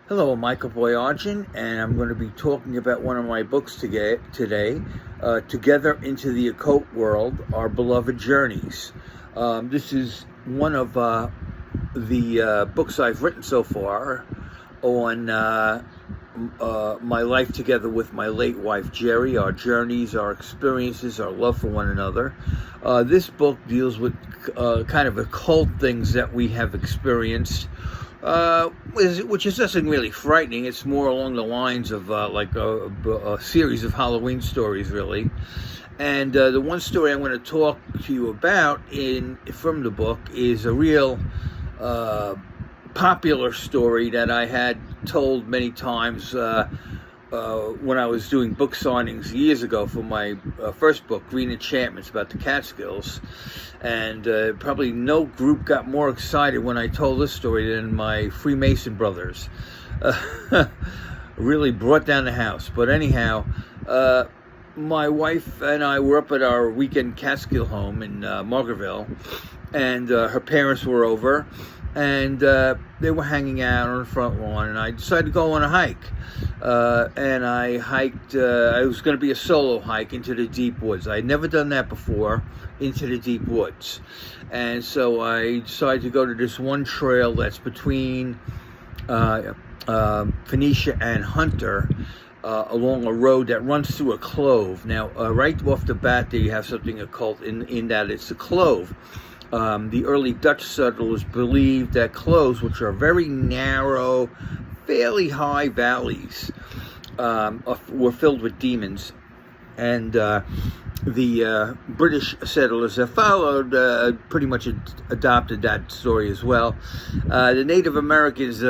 Hello, Michael Boyajian, and I'm going to be talking about one of my books today, Together into the Occult World, Our Beloved Journeys. This is one of the books I've written so far on my life together with my late wife, Jeri, our journeys, our experiences, our love for one another. This book deals with kind of occult things that we have experienced, which is nothing really frightening. It's more along the lines of like a series of Halloween stories, really. And the one story I'm going to talk to you about from the book is a real popular story that I had told many times when I was doing book signings years ago for my first book, Green Enchantments, about the Catskills. And probably no group got more excited when I told this story than my Freemason brothers. Really brought down the house. But anyhow, my wife and I were up at our weekend Catskill home in Margaretville, and her parents were over, and they were hanging out on the front lawn, and I decided to go on a hike. And I hiked, it was going to be a solo hike into the deep woods. I had never done that before, into the deep woods. And so I decided to go to this one trail that's between Phoenicia and Hunter, along a road that runs through a clove. Now, right off the bat there, you have something occult in that it's a clove. The early Dutch settlers believed that cloves, which are very narrow, fairly high valleys, were filled with demons. And the British settlers that followed pretty much adopted that story as well. The Native Americans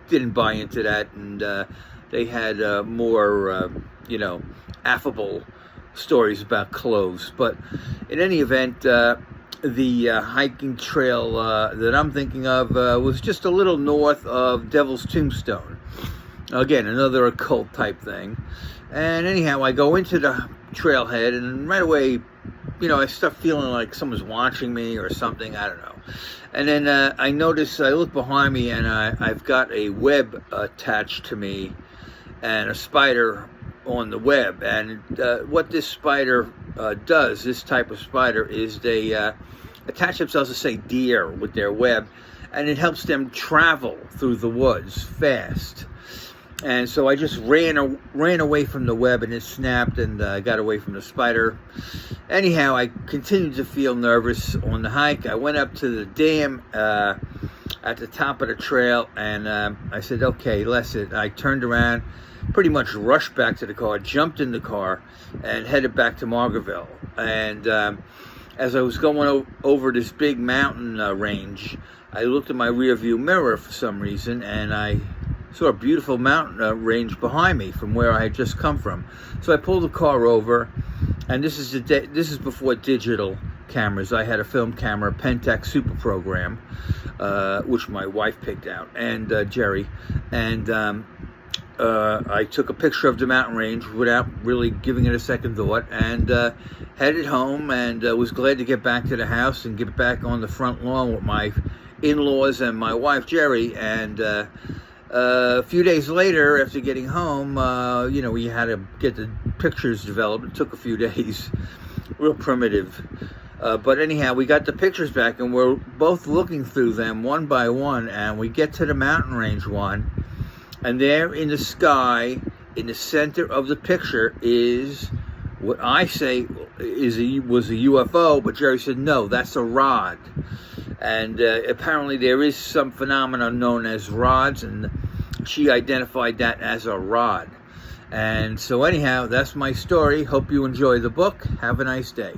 didn't buy into that, and they had more, affable stories about cloves. But in any event, the hiking trail that I'm thinking of was just a little north of Devil's Tombstone. Again, another occult type thing. And anyhow, I go into the trailhead, and right away, I start feeling like someone's watching me or something. I don't know. And then I look behind me, and I've got a web attached to me and a spider on the web. And what this spider does, this type of spider, is they attach themselves to, say, deer with their web, and it helps them travel through the woods fast. And so I just ran away from the web, and it snapped, and I got away from the spider. Anyhow, I continued to feel nervous on the hike. I went up to the dam at the top of the trail, and I said, okay, that's it. I turned around, pretty much rushed back to the car, jumped in the car, and headed back to Margaretville. And as I was going over this big mountain range, I looked at my rear view mirror for some reason, and I saw a beautiful mountain range behind me from where I had just come from. So I pulled the car over, and this is before digital cameras. I had a film camera, Pentax Super Program, which my wife picked out, and Jeri, and I took a picture of the mountain range without really giving it a second thought, and headed home, and was glad to get back to the house and get back on the front lawn with my in-laws and my wife Jeri. And a few days later, after getting home, we had to get the pictures developed. It took a few days, real primitive. But anyhow, we got the pictures back, and we're both looking through them one by one, and we get to the mountain range one, and there in the sky, in the center of the picture, is what I say was a UFO, but Jeri said, no, that's a rod. And apparently there is some phenomenon known as rods, and she identified that as a rod. And so anyhow, that's my story. Hope you enjoy the book. Have a nice day.